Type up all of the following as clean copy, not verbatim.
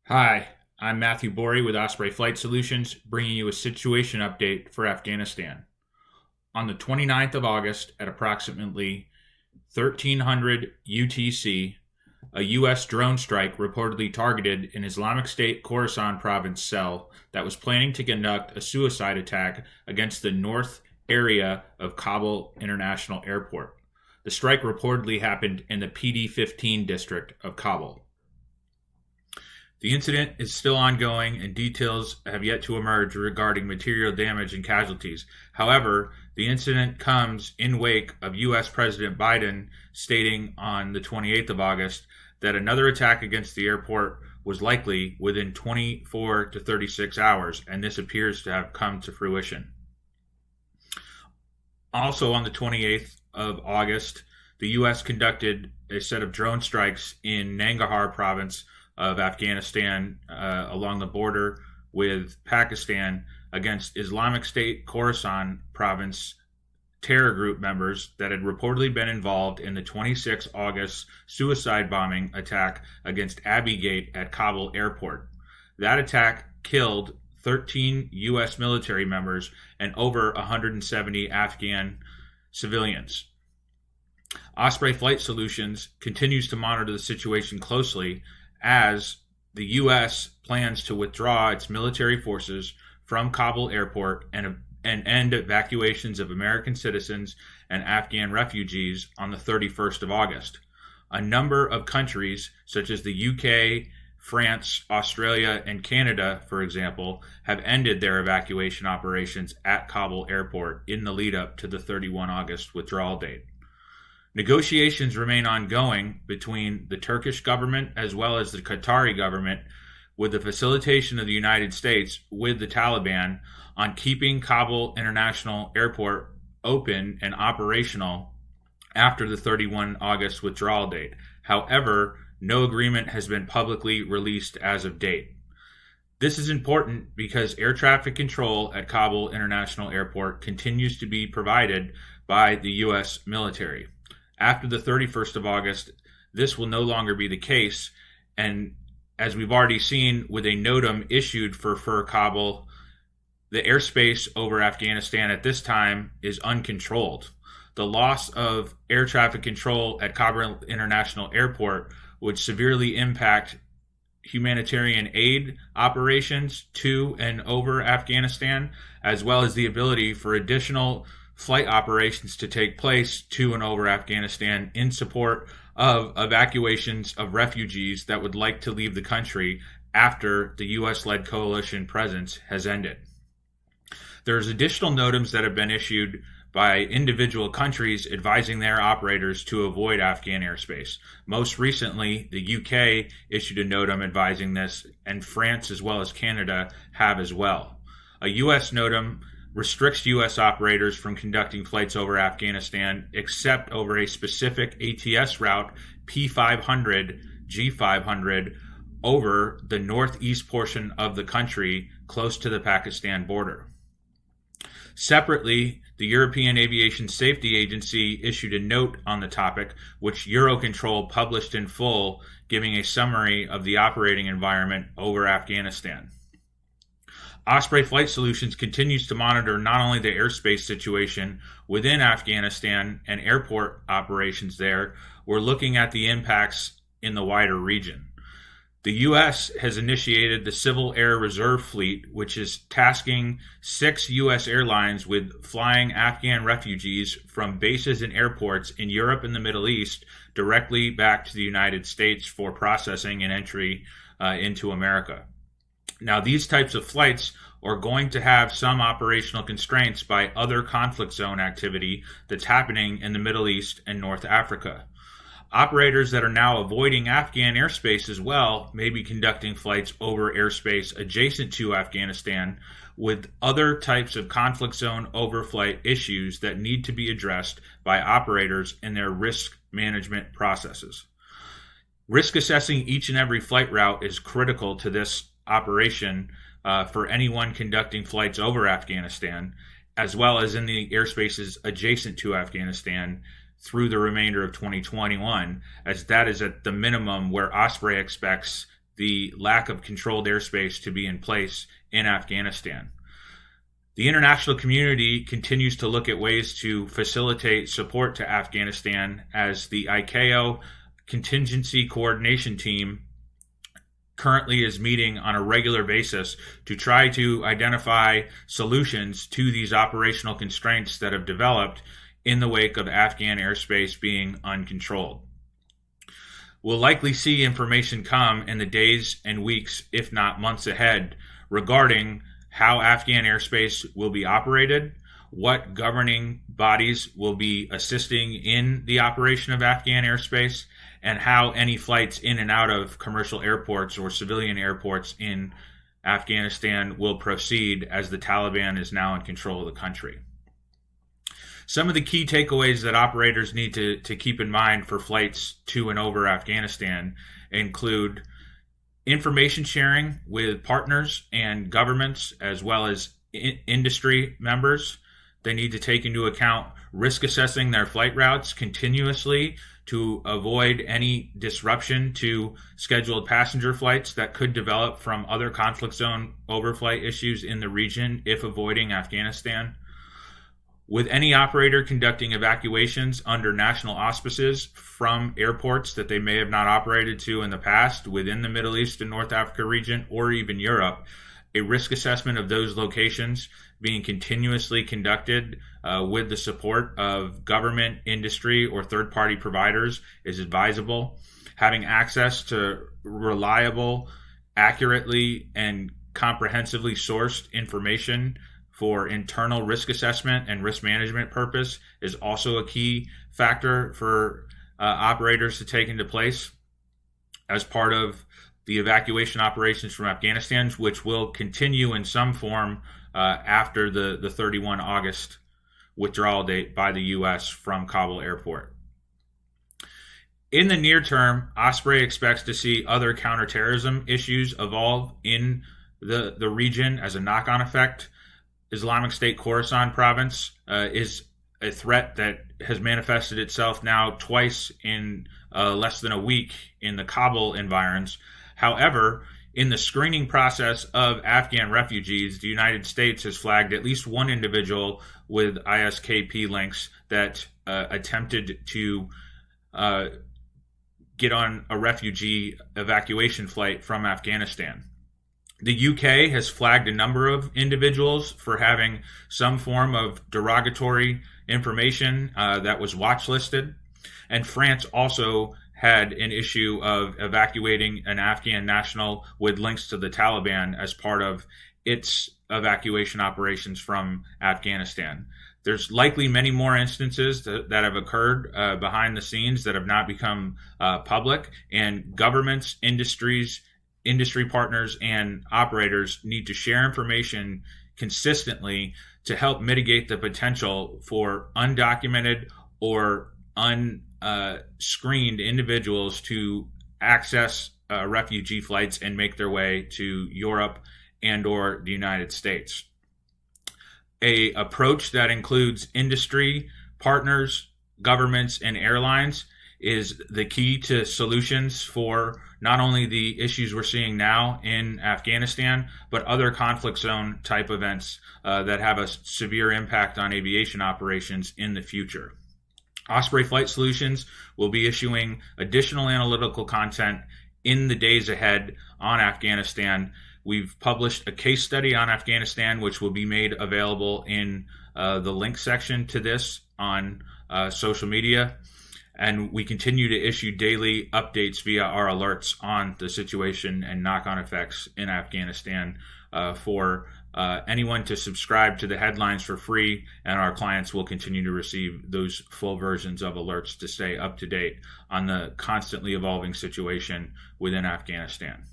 Hi, I'm Matthew Borie with Osprey Flight Solutions, bringing you a situation update for Afghanistan. On the 29th of August at approximately 1300 UTC, a U.S. drone strike reportedly targeted an Islamic State Khorasan province cell that was planning to conduct a suicide attack against the north area of Kabul International Airport. The strike reportedly happened in the PD-15 district of Kabul. The incident is still ongoing and details have yet to emerge regarding material damage and casualties. However, the incident comes in wake of U.S. President Biden stating on the 28th of August that another attack against the airport was likely within 24 to 36 hours, and this appears to have come to fruition. Also on the 28th of August, the U.S. conducted a set of drone strikes in Nangarhar province of Afghanistan along the border with Pakistan against Islamic State Khorasan province terror group members that had reportedly been involved in the 26 August suicide bombing attack against Abbey Gate at Kabul airport. That attack killed 13 U.S. military members and over 170 Afghan civilians. Osprey Flight Solutions continues to monitor the situation closely as the U.S. plans to withdraw its military forces from Kabul airport and end evacuations of American citizens and Afghan refugees on the 31st of August. A number of countries, such as the UK, France, Australia, and Canada, for example, have ended their evacuation operations at Kabul airport in the lead up to the 31 August withdrawal date. Negotiations remain ongoing between the Turkish government as well as the Qatari government with the facilitation of the United States with the Taliban on keeping Kabul International Airport open and operational after the 31 August withdrawal date. However, no agreement has been publicly released as of date. This is important because air traffic control at Kabul International Airport continues to be provided by the U.S. military. After the 31st of August, this will no longer be the case, and as we've already seen with a NOTAM issued for Kabul, the airspace over Afghanistan at this time is uncontrolled. The loss of air traffic control at Kabul International Airport would severely impact humanitarian aid operations to and over Afghanistan, as well as the ability for additional flight operations to take place to and over Afghanistan in support of evacuations of refugees that would like to leave the country after the U.S.-led coalition presence has ended. There's additional NOTAMs that have been issued by individual countries advising their operators to avoid Afghan airspace. Most recently, the UK issued a NOTAM advising this, and France as well as Canada have as well. A US NOTAM restricts U.S. operators from conducting flights over Afghanistan except over a specific ATS route, P500, G500, over the northeast portion of the country close to the Pakistan border. Separately, the European Aviation Safety Agency issued a note on the topic, which Eurocontrol published in full, giving a summary of the operating environment over Afghanistan. Osprey Flight Solutions continues to monitor not only the airspace situation within Afghanistan and airport operations there, we're looking at the impacts in the wider region. The U.S. has initiated the Civil Air Reserve Fleet, which is tasking 6 U.S. airlines with flying Afghan refugees from bases and airports in Europe and the Middle East directly back to the United States for processing and entry into America. Now, these types of flights are going to have some operational constraints by other conflict zone activity that's happening in the Middle East and North Africa. Operators that are now avoiding Afghan airspace as well may be conducting flights over airspace adjacent to Afghanistan with other types of conflict zone overflight issues that need to be addressed by operators in their risk management processes. Risk assessing each and every flight route is critical to this operation for anyone conducting flights over Afghanistan, as well as in the airspaces adjacent to Afghanistan through the remainder of 2021, as that is at the minimum where Osprey expects the lack of controlled airspace to be in place in Afghanistan. The international community continues to look at ways to facilitate support to Afghanistan as the ICAO Contingency Coordination Team currently is meeting on a regular basis to try to identify solutions to these operational constraints that have developed in the wake of Afghan airspace being uncontrolled. We'll likely see information come in the days and weeks, if not months ahead, regarding how Afghan airspace will be operated, what governing bodies will be assisting in the operation of Afghan airspace, and how any flights in and out of commercial airports or civilian airports in Afghanistan will proceed as the Taliban is now in control of the country. Some of the key takeaways that operators need to keep in mind for flights to and over Afghanistan include information sharing with partners and governments as well as industry members. They need to take into account risk assessing their flight routes continuously to avoid any disruption to scheduled passenger flights that could develop from other conflict zone overflight issues in the region if avoiding Afghanistan. With any operator conducting evacuations under national auspices from airports that they may have not operated to in the past within the Middle East and North Africa region or even Europe, a risk assessment of those locations being continuously conducted with the support of government, industry, or third-party providers is advisable. Having access to reliable, accurately, and comprehensively sourced information for internal risk assessment and risk management purpose is also a key factor for operators to take into place as part of the evacuation operations from Afghanistan, which will continue in some form after the 31 August withdrawal date by the U.S. from Kabul airport. In the near term, Osprey expects to see other counterterrorism issues evolve in the region as a knock-on effect. Islamic State Khorasan province is a threat that has manifested itself now twice in less than a week in the Kabul environs. However, in the screening process of Afghan refugees, the United States has flagged at least one individual with ISKP links that attempted to get on a refugee evacuation flight from Afghanistan. The UK has flagged a number of individuals for having some form of derogatory information that was watch listed. And France also had an issue of evacuating an Afghan national with links to the Taliban as part of its evacuation operations from Afghanistan. There's likely many more instances that have occurred behind the scenes that have not become public, and governments, industry partners, and operators need to share information consistently to help mitigate the potential for undocumented or unscreened individuals to access refugee flights and make their way to Europe and or the United States. A approach that includes industry, partners, governments, and airlines is the key to solutions for not only the issues we're seeing now in Afghanistan, but other conflict zone type events that have a severe impact on aviation operations in the future. Osprey Flight Solutions will be issuing additional analytical content in the days ahead on Afghanistan. We've published a case study on Afghanistan, which will be made available in the link section to this on social media. And we continue to issue daily updates via our alerts on the situation and knock-on effects in Afghanistan for anyone to subscribe to the headlines for free, and our clients will continue to receive those full versions of alerts to stay up to date on the constantly evolving situation within Afghanistan.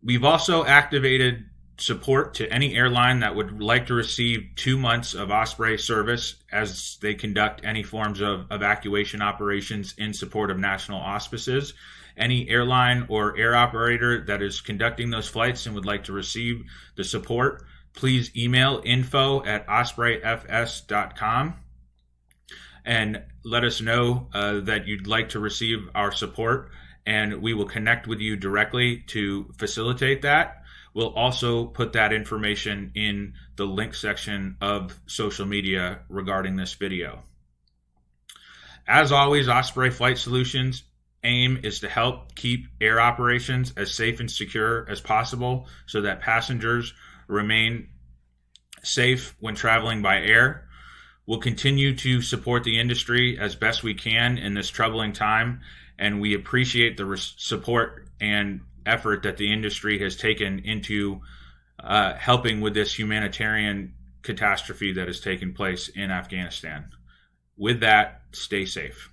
We've also activated support to any airline that would like to receive 2 months of Osprey service as they conduct any forms of evacuation operations in support of national auspices. Any airline or air operator that is conducting those flights and would like to receive the support, please email info@ospreyfs.com and let us know that you'd like to receive our support. and we will connect with you directly to facilitate that. We'll also put that information in the link section of social media regarding this video. As always, Osprey Flight Solutions' aim is to help keep air operations as safe and secure as possible so that passengers remain safe when traveling by air. We'll continue to support the industry as best we can in this troubling time, and we appreciate the support and effort that the industry has taken into helping with this humanitarian catastrophe that has taken place in Afghanistan. With that, stay safe.